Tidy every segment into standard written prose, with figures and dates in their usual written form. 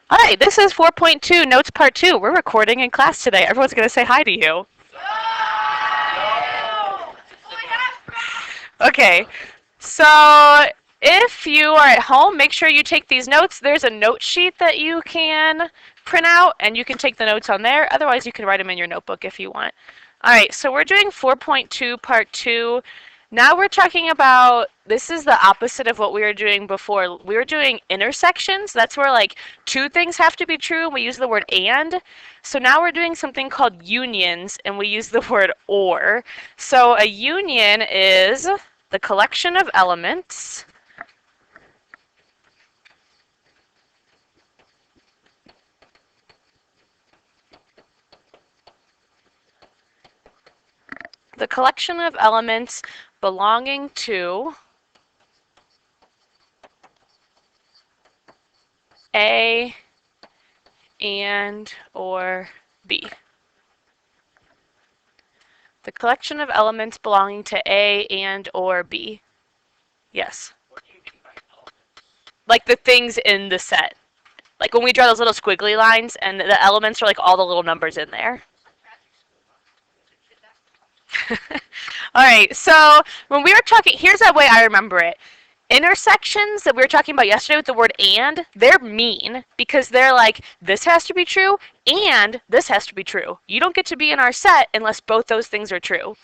All right, this is 4.2, Notes Part 2. We're recording in class today. Everyone's going to say hi to you. Okay, so if you are at home, make sure you take these notes. There's a note sheet that you can print out, and you can take the notes on there. Otherwise, you can write them in your notebook if you want. All right, so we're doing 4.2, Part 2. Now we're talking about, this is the opposite of what we were doing before. We were doing intersections. That's where like two things have to be true, and we use the word and. So now we're doing something called unions, and we use the word or. So a union is the collection of elements belonging to A and or B. The collection of elements belonging to A and or B. Yes. Like the things in the set. Like when we draw those little squiggly lines and the elements are like all the little numbers in there. All right, so when we were talking, here's that way I remember it. Intersections that we were talking about yesterday with the word and, they're mean because they're like, this has to be true and this has to be true. You don't get to be in our set unless both those things are true.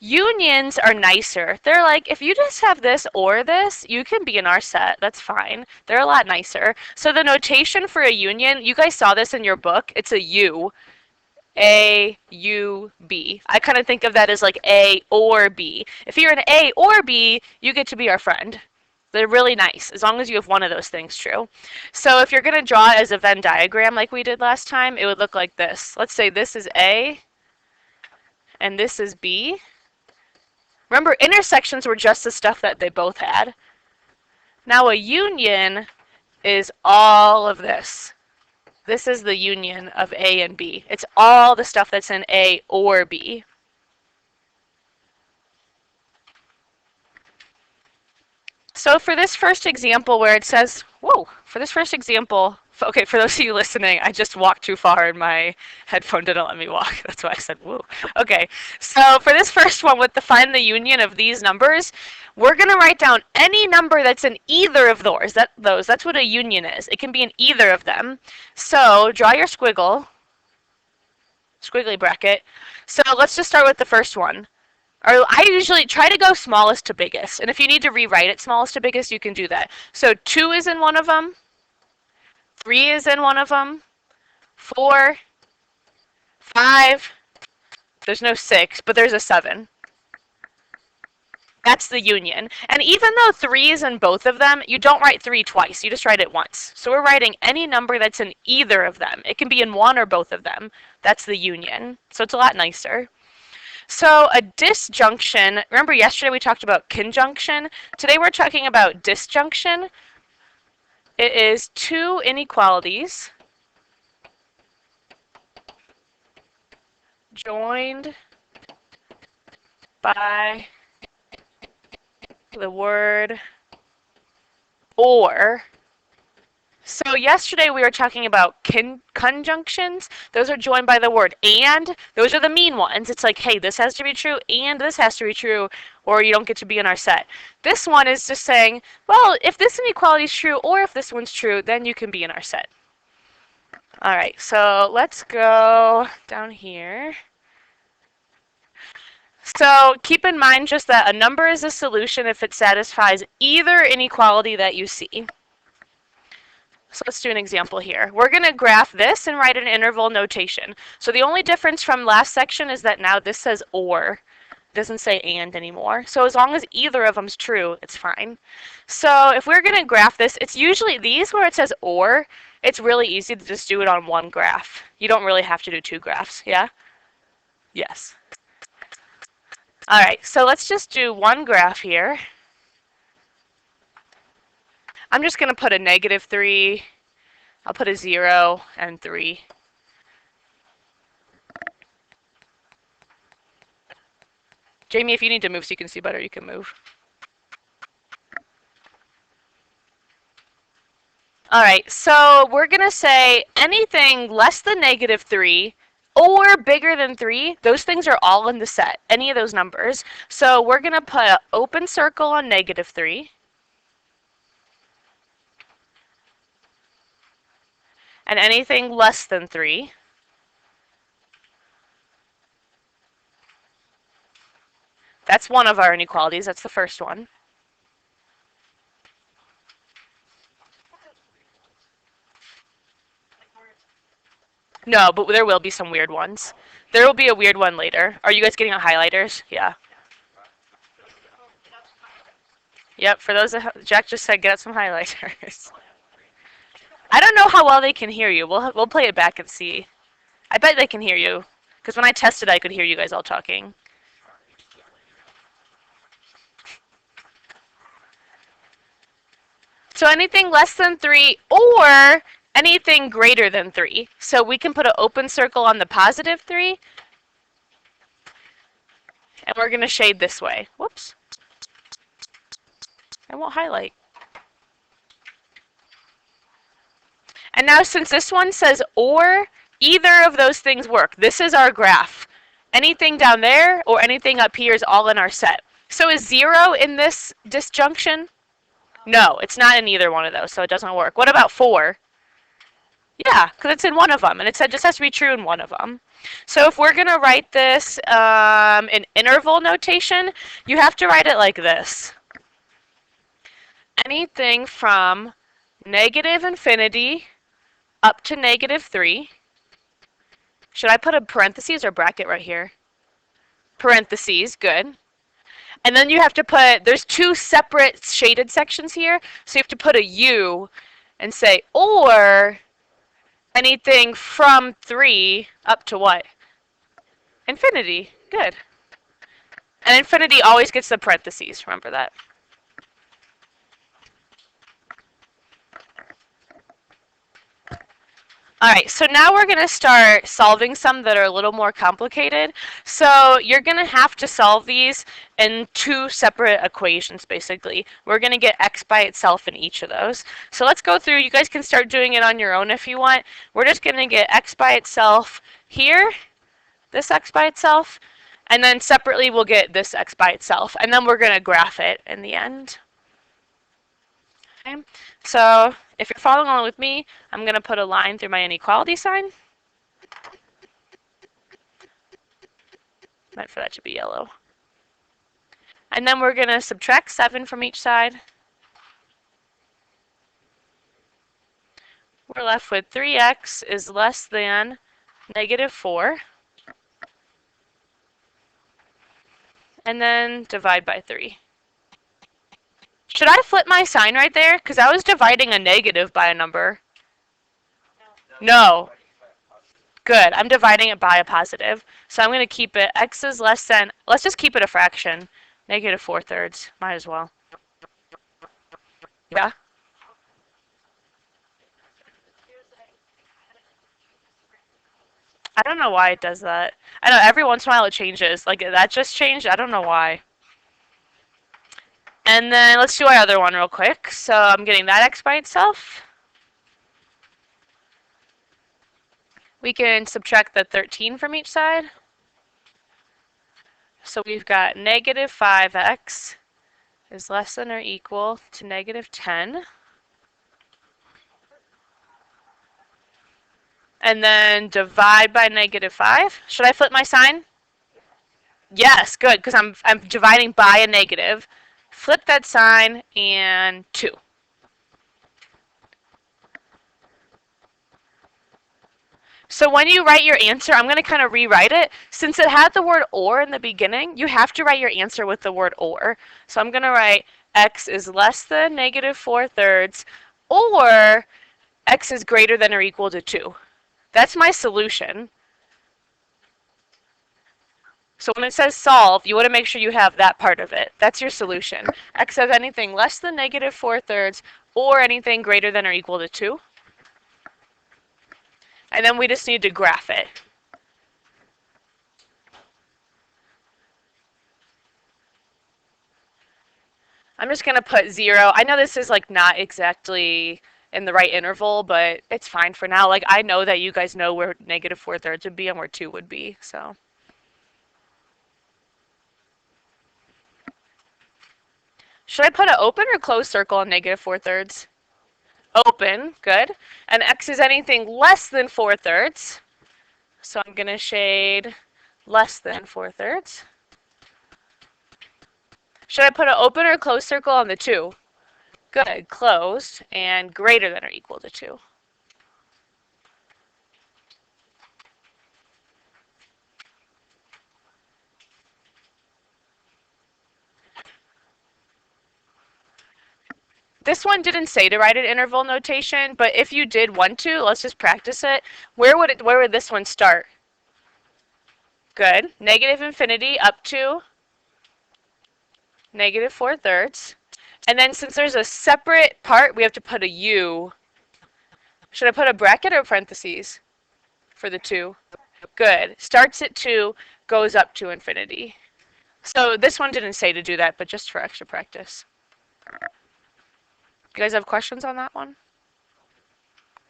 Unions are nicer. They're like, if you just have this or this, you can be in our set. That's fine. They're a lot nicer. So the notation for a union, you guys saw this in your book. It's a U. A, U, B. I kind of think of that as like A or B. If you're an A or B, you get to be our friend. They're really nice, as long as you have one of those things true. So if you're going to draw it as a Venn diagram like we did last time, it would look like this. Let's say this is A, and this is B. Remember, intersections were just the stuff that they both had. Now a union is all of this. This is the union of A and B. It's all the stuff that's in A or B. So for this first example where it says, whoa, for this first example, okay, for those of you listening, I just walked too far and my headphone didn't let me walk. That's why I said, whoa. Okay, so for this first one with the find the union of these numbers, we're going to write down any number that's in either of those. That's what a union is. It can be in either of them. So draw your squiggly bracket. So let's just start with the first one. Or I usually try to go smallest to biggest. And if you need to rewrite it smallest to biggest, you can do that. So 2 is in one of them. 3 is in one of them. 4, 5. There's no 6, but there's a 7. That's the union. And even though 3 is in both of them, you don't write 3 twice. You just write it once. So we're writing any number that's in either of them. It can be in one or both of them. That's the union. So it's a lot nicer. So a disjunction, remember yesterday we talked about conjunction? Today we're talking about disjunction. It is two inequalities joined by the word or. So yesterday we were talking about conjunctions. Those are joined by the word and. Those are the mean ones. It's like, hey, this has to be true and this has to be true, or you don't get to be in our set. This one is just saying, well, if this inequality is true or if this one's true, then you can be in our set. All right, so let's go down here. So keep in mind just that a number is a solution if it satisfies either inequality that you see. So let's do an example here. We're going to graph this and write an interval notation. So the only difference from last section is that now this says or. It doesn't say and anymore. So as long as either of them's true, it's fine. So if we're going to graph this, it's usually these where it says or. It's really easy to just do it on one graph. You don't really have to do two graphs, yeah? Yes. All right, so let's just do one graph here. I'm just going to put a -3. I'll put a 0 and 3. Jamie, if you need to move so you can see better, you can move. All right, so we're going to say anything less than negative 3 or bigger than 3, those things are all in the set, any of those numbers. So we're going to put an open circle on negative 3, and anything less than 3. That's one of our inequalities. That's the first one. No, but there will be some weird ones. There will be a weird one later. Are you guys getting out highlighters? Yeah. Yep, for those that Jack just said, get out some highlighters. I don't know how well they can hear you. We'll play it back and see. I bet they can hear you. Because when I tested, I could hear you guys all talking. So anything less than 3 or anything greater than 3. So we can put an open circle on the positive 3. And we're going to shade this way. Whoops. I won't highlight. And now since this one says or, either of those things work. This is our graph. Anything down there or anything up here is all in our set. So is 0 in this disjunction? No, it's not in either one of those, so it doesn't work. What about 4? Yeah, because it's in one of them, and it said just has to be true in one of them. So if we're going to write this in interval notation, you have to write it like this. Anything from negative infinity up to negative 3. Should I put a parentheses or bracket right here? Parentheses, good. And then you have to put, there's 2 separate shaded sections here, so you have to put a U and say, or anything from 3 up to what? Infinity, good. And infinity always gets the parentheses, remember that. All right, so now we're going to start solving some that are a little more complicated. So you're going to have to solve these in 2 separate equations, basically. We're going to get x by itself in each of those. So let's go through. You guys can start doing it on your own if you want. We're just going to get x by itself here, this x by itself, and then separately we'll get this x by itself. And then we're going to graph it in the end. Okay. So if you're following along with me, I'm going to put a line through my inequality sign. Meant for that to be yellow. And then we're going to subtract 7 from each side. We're left with 3x is less than negative 4. And then divide by 3. Should I flip my sign right there? Because I was dividing a negative by a number. No. Good. I'm dividing it by a positive. So I'm going to keep it. X is less than, let's just keep it a fraction. Negative 4/3. Might as well. Yeah? I don't know why it does that. I know every once in a while it changes. Like that just changed. I don't know why. And then let's do our other one real quick. So I'm getting that x by itself. We can subtract the 13 from each side. So we've got negative 5x is less than or equal to negative 10. And then divide by negative 5. Should I flip my sign? Yes, good, because I'm dividing by a negative. Flip that sign and 2. So when you write your answer, I'm going to kind of rewrite it. Since it had the word or in the beginning, you have to write your answer with the word or. So I'm going to write x is less than negative 4/3 or x is greater than or equal to 2. That's my solution. So when it says solve, you want to make sure you have that part of it. That's your solution. X is anything less than negative 4/3 or anything greater than or equal to 2. And then we just need to graph it. I'm just going to put 0. I know this is like not exactly in the right interval, but it's fine for now. Like, I know that you guys know where negative 4/3 would be and where 2 would be, so. Should I put an open or closed circle on negative 4/3? Open, good. And x is anything less than 4/3. So I'm going to shade less than 4/3. Should I put an open or closed circle on the 2? Good, closed, and greater than or equal to 2. This one didn't say to write an interval notation, but if you did want to, let's just practice it. Where would this one start? Good. Negative infinity up to negative 4/3. And then since there's a separate part, we have to put a u. Should I put a bracket or parentheses for the 2? Good. Starts at 2, goes up to infinity. So this one didn't say to do that, but just for extra practice. You guys have questions on that one?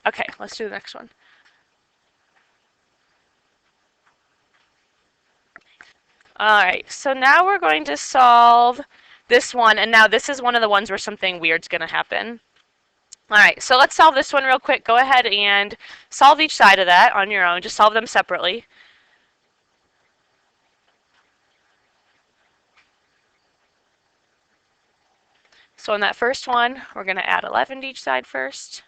Okay, let's do the next one. Alright, so now we're going to solve this one, and now this is one of the ones where something weird's going to happen. Alright, so let's solve this one real quick. Go ahead and solve each side of that on your own. Just solve them separately. So on that first one, we're going to add 11 to each side first.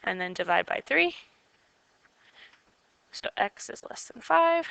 And then divide by 3. So x is less than 5.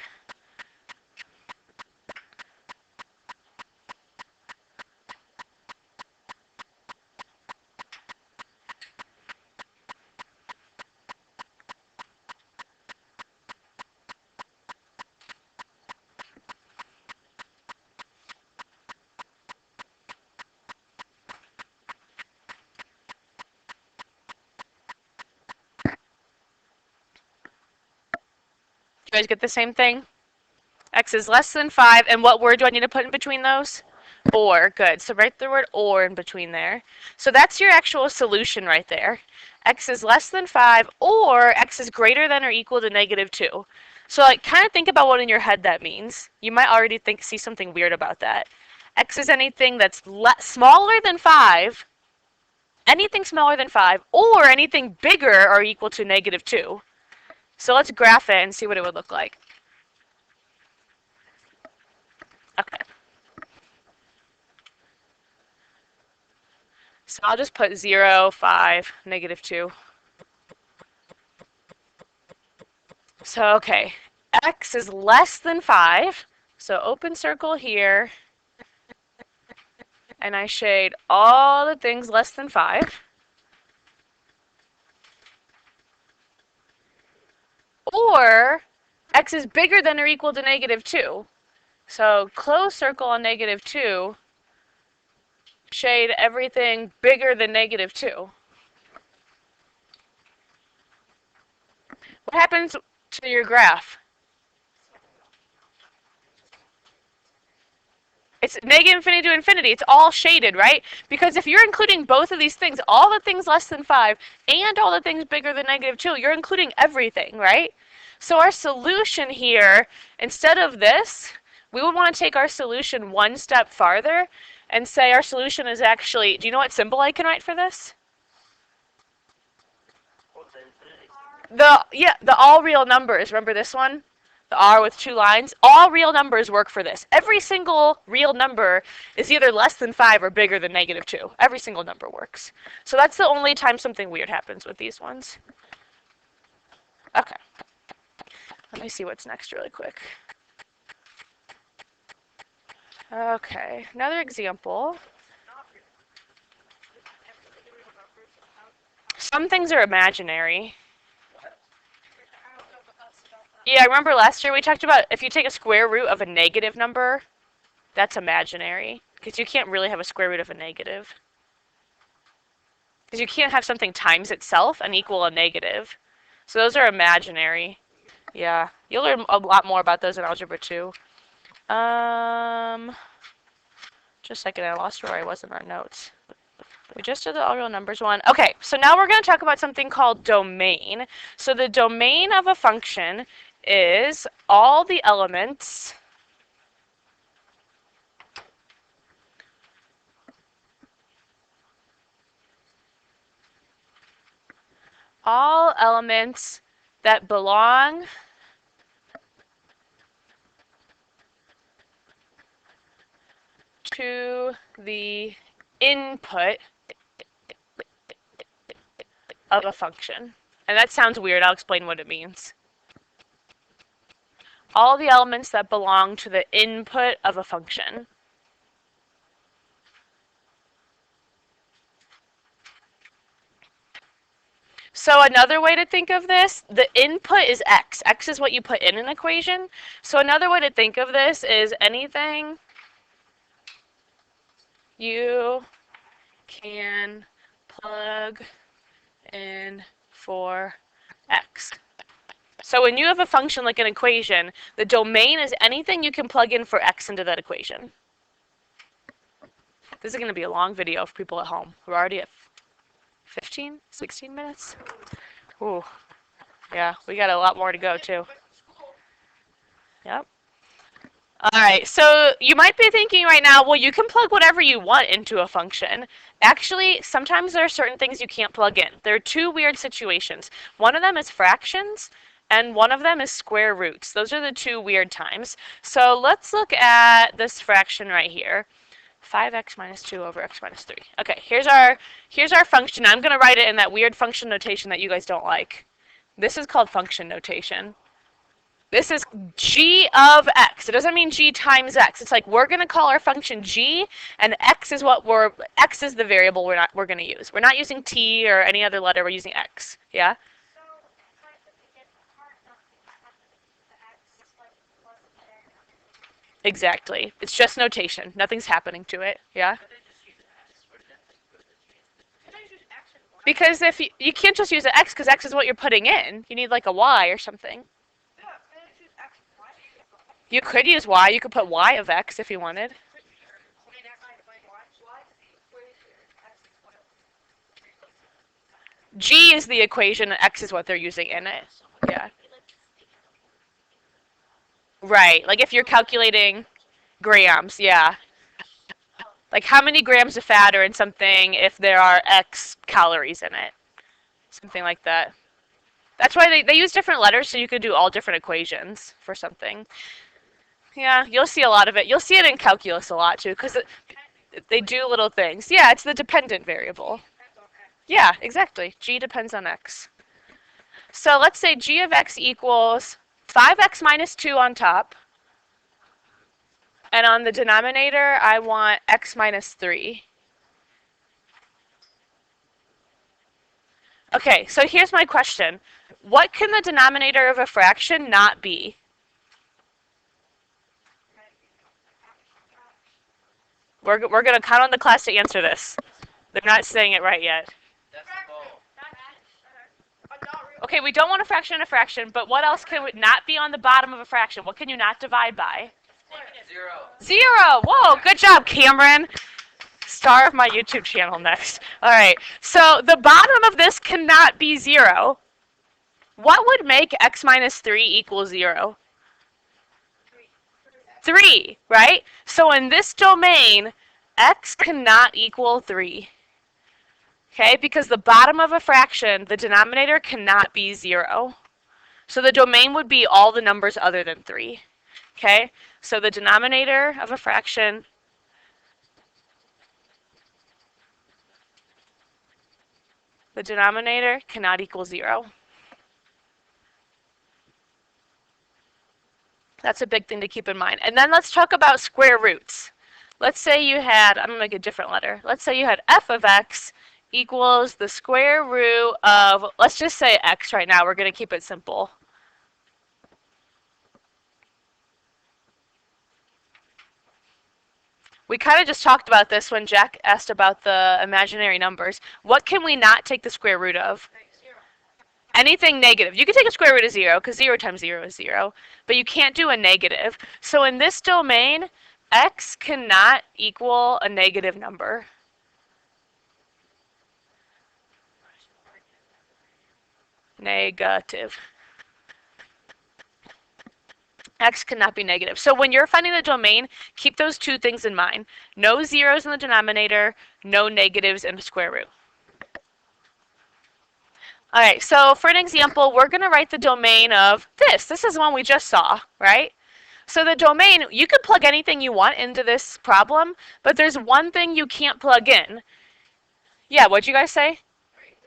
You guys get the same thing? X is less than 5, and what word do I need to put in between those? Or, good. So write the word or in between there. So that's your actual solution right there. X is less than 5, or X is greater than or equal to negative 2. So like, kind of think about what in your head that means. You might already see something weird about that. X is anything that's smaller than 5, anything smaller than 5, or anything bigger or equal to negative 2. So let's graph it and see what it would look like. Okay. So I'll just put 0, 5, negative 2. So, okay, x is less than 5. So open circle here. And I shade all the things less than 5. Or x is bigger than or equal to negative 2. So close circle on negative 2. Shade everything bigger than negative 2. What happens to your graph? It's negative infinity to infinity. It's all shaded, right? Because if you're including both of these things, all the things less than 5 and all the things bigger than negative 2, you're including everything, right? So our solution here, instead of this, we would want to take our solution one step farther and say our solution is actually, do you know what symbol I can write for this? The all real numbers. Remember this one? The R with 2 lines. All real numbers work for this. Every single real number is either less than 5 or bigger than negative 2. Every single number works. So that's the only time something weird happens with these ones. Okay. Let me see what's next really quick. Okay, another example. Some things are imaginary. Yeah, remember last year we talked about if you take a square root of a negative number, that's imaginary. Because you can't really have a square root of a negative. Because you can't have something times itself and equal a negative. So those are imaginary. Yeah, you'll learn a lot more about those in Algebra 2. Just a second, I lost where I was in our notes. We just did the all real numbers one. Okay, so now we're going to talk about something called domain. So the domain of a function is all the elements that belong to the input of a function. And that sounds weird. I'll explain what it means. All the elements that belong to the input of a function. So another way to think of this, the input is x. X is what you put in an equation. So another way to think of this is anything you can plug in for x. So when you have a function like an equation, the domain is anything you can plug in for x into that equation. This is going to be a long video for people at home. We're already at 15, 16 minutes. Ooh, yeah, we got a lot more to go too. Yep. All right, so you might be thinking right now, well, you can plug whatever you want into a function. Actually, sometimes there are certain things you can't plug in. There are two weird situations. One of them is fractions, and one of them is square roots. Those are the two weird times. So let's look at this fraction right here. 5x minus 2 over x minus 3. Okay, here's our function. I'm going to write it in that weird function notation that you guys don't like. This is called function notation. This is g of x. It doesn't mean g times x. It's like we're going to call our function g, and x is the variable we're going to use. We're not using t or any other letter. We're using x. Yeah. Exactly. It's just notation. Nothing's happening to it. Yeah. Because if you can't just use an x because x is what you're putting in. You need like a y or something. You could use y. You could put y of x if you wanted. G is the equation, and x is what they're using in it. Yeah. Right. Like if you're calculating grams, yeah. Like how many grams of fat are in something if there are X calories in it. Something like that. That's why they use different letters so you could do all different equations for something. Yeah, you'll see a lot of it. You'll see it in calculus a lot too because they do little things. Yeah, it's the dependent variable. Yeah, exactly. G depends on X. So let's say G of X equals 5x minus 2 on top. And on the denominator, I want x minus 3. Okay, so here's my question. What can the denominator of a fraction not be? We're going to count on the class to answer this. They're not saying it right yet. Okay, we don't want a fraction and a fraction, but what else can not be on the bottom of a fraction? What can you not divide by? 0. Whoa, good job, Cameron. Star of my YouTube channel next. All right, so the bottom of this cannot be 0. What would make x minus 3 equal 0? 3, right? So in this domain, x cannot equal 3. Okay, because the bottom of a fraction, the denominator cannot be 0. So the domain would be all the numbers other than 3. Okay, so the denominator of a fraction cannot equal 0. That's a big thing to keep in mind. And then let's talk about square roots. Let's say you had, I'm going to make a different letter. Let's say you had f of x equals the square root of, let's just say x right now. We're going to keep it simple. We kind of just talked about this when Jack asked about the imaginary numbers. What can we not take the square root of? 0. Anything negative. You can take a square root of 0 because 0 times 0 is 0, but you can't do a negative. So in this domain, X cannot equal a negative number. Negative. X cannot be negative. So when you're finding the domain, keep those two things in mind. No zeros in the denominator, no negatives in the square root. All right, so for an example, we're going to write the domain of this. This is one we just saw, right? So the domain, you can plug anything you want into this problem, but there's one thing you can't plug in. Yeah, what'd you guys say?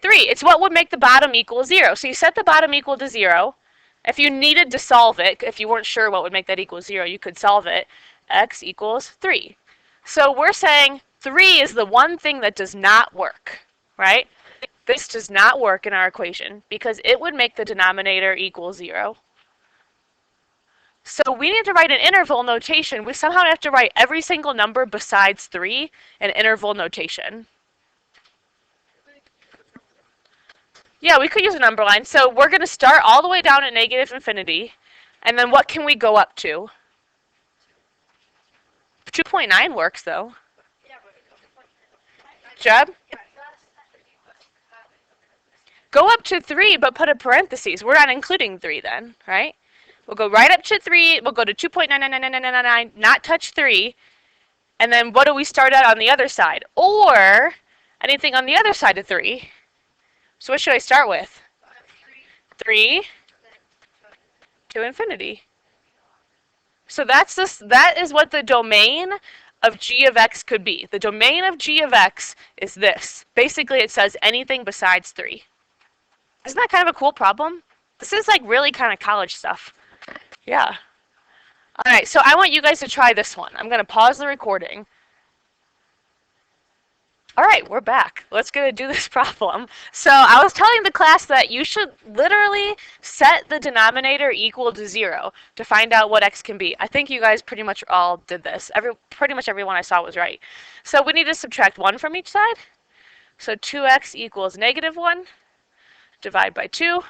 3. It's what would make the bottom equal 0. So you set the bottom equal to 0. If you needed to solve it, if you weren't sure what would make that equal 0, you could solve it. X equals 3. So we're saying 3 is the one thing that does not work, right? This does not work in our equation because it would make the denominator equal 0. So we need to write an interval notation. We somehow have to write every single number besides 3 in interval notation. Yeah, we could use a number line. So we're going to start all the way down at negative infinity. And then what can we go up to? 2.9 works, though. Jeb? Go up to 3, but put a parentheses. We're not including 3 then, right? We'll go right up to 3. We'll go to 2.99999, not touch 3. And then what do we start at on the other side? Or anything on the other side of 3. So what should I start with? 3 to infinity. So that is what the domain of g of x could be. The domain of g of x is this. Basically, it says anything besides 3. Isn't that kind of a cool problem? This is like really kind of college stuff. Yeah. All right, so I want you guys to try this one. I'm going to pause the recording. All right, we're back. Let's go do this problem. So I was telling the class that you should literally set the denominator equal to 0 to find out what x can be. I think you guys pretty much all did this. Pretty much everyone I saw was right. So we need to subtract 1 from each side. So 2x equals negative 1. Divide by 2.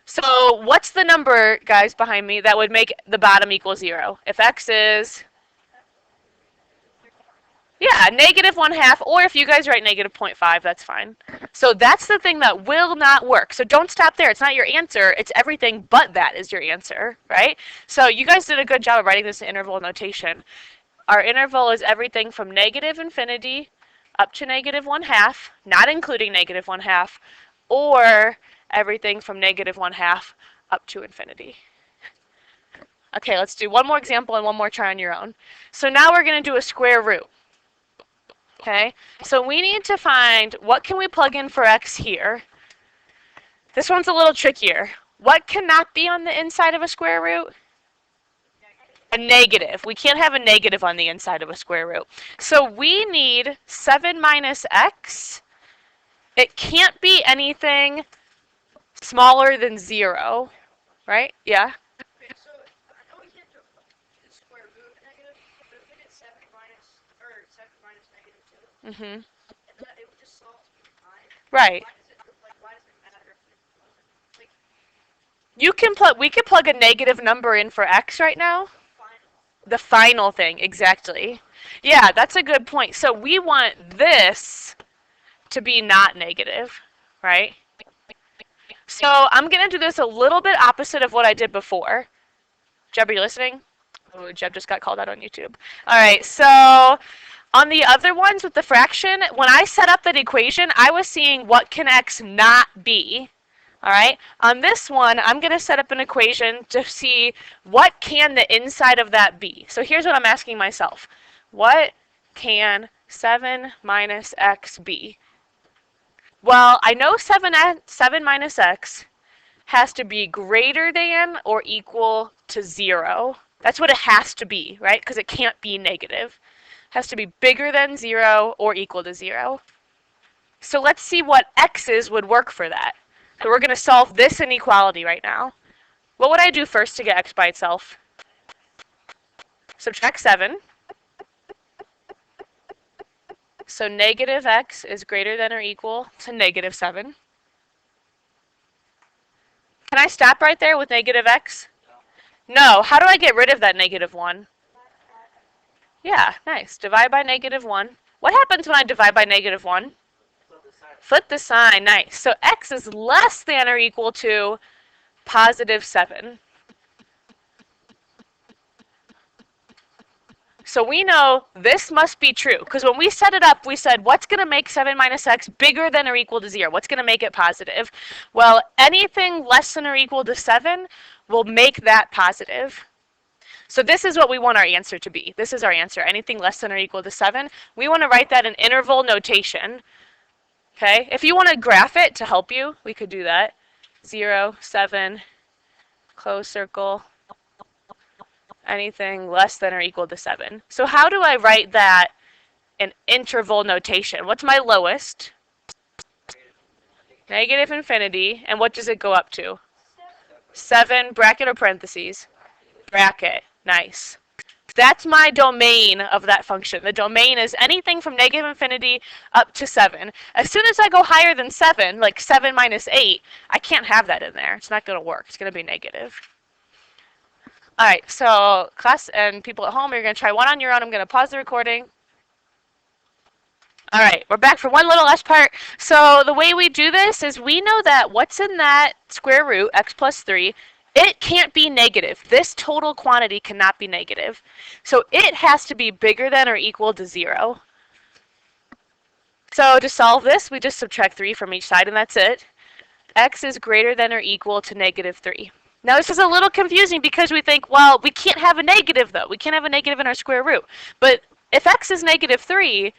So what's the number, guys, behind me that would make the bottom equal 0? If x is... Yeah, negative 1/2, or if you guys write negative 0.5, that's fine. So that's the thing that will not work. So don't stop there. It's not your answer. It's everything but that is your answer, right? So you guys did a good job of writing this in interval notation. Our interval is everything from negative infinity up to negative 1/2, not including negative 1/2, or everything from negative 1/2 up to infinity. Okay, let's do one more example and one more try on your own. So now we're going to do a square root. Okay, so we need to find what can we plug in for x here. This one's a little trickier. What cannot be on the inside of a square root? A negative. We can't have a negative on the inside of a square root. So we need 7 minus x. It can't be anything smaller than 0, right? Yeah? Mm-hmm. Right. You can we could plug a negative number in for x right now. The final thing, exactly. Yeah, that's a good point. So we want this to be not negative, right? So I'm going to do this a little bit opposite of what I did before. Jeb, are you listening? Oh, Jeb just got called out on YouTube. All right, so on the other ones with the fraction, when I set up that equation, I was seeing what can x not be. All right, on this one, I'm going to set up an equation to see what can the inside of that be. So here's what I'm asking myself. What can 7 minus x be? Well, I know 7 minus x has to be greater than or equal to 0. That's what it has to be, right? Because it can't be negative. It has to be bigger than 0 or equal to 0. So let's see what x's would work for that. So we're going to solve this inequality right now. What would I do first to get x by itself? Subtract 7. So negative x is greater than or equal to negative 7. Can I stop right there with negative x? No. How do I get rid of that negative 1? Yeah, nice. Divide by negative 1. What happens when I divide by negative 1? Flip the sign. Nice. So x is less than or equal to positive 7. So we know this must be true, because when we set it up, we said, what's going to make 7 minus x bigger than or equal to 0? What's going to make it positive? Well, anything less than or equal to 7 will make that positive. So this is what we want our answer to be. This is our answer. Anything less than or equal to 7. We want to write that in interval notation. Okay? If you want to graph it to help you, we could do that. 0, 7, close circle, anything less than or equal to 7. So how do I write that in interval notation? What's my lowest? Negative infinity. And what does it go up to? 7, bracket or parentheses? Bracket. Nice. That's my domain of that function. The domain is anything from negative infinity up to 7. As soon as I go higher than 7, like 7 minus 8, I can't have that in there. It's not going to work. It's going to be negative. All right, so class and people at home, you're going to try one on your own. I'm going to pause the recording. All right, we're back for one little last part. So the way we do this is we know that what's in that square root, x plus 3, it can't be negative. This total quantity cannot be negative. So it has to be bigger than or equal to 0. So to solve this, we just subtract 3 from each side, and that's it. X is greater than or equal to negative 3. Now this is a little confusing because we think, well, we can't have a negative though. We can't have a negative in our square root. But if x is negative 3,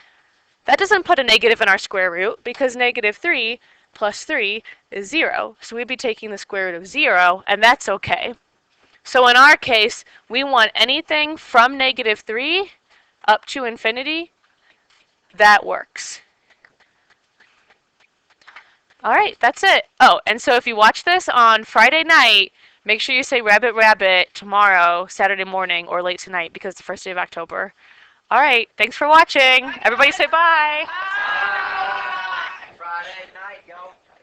that doesn't put a negative in our square root because negative 3 plus 3 is 0. So we'd be taking the square root of 0, and that's okay. So in our case, we want anything from negative 3 up to infinity. That works. All right, that's it. Oh, and so if you watch this on Friday night, make sure you say rabbit rabbit tomorrow, Saturday morning, or late tonight because it's the first day of October. All right, thanks for watching. Everybody say bye. Bye. Friday night.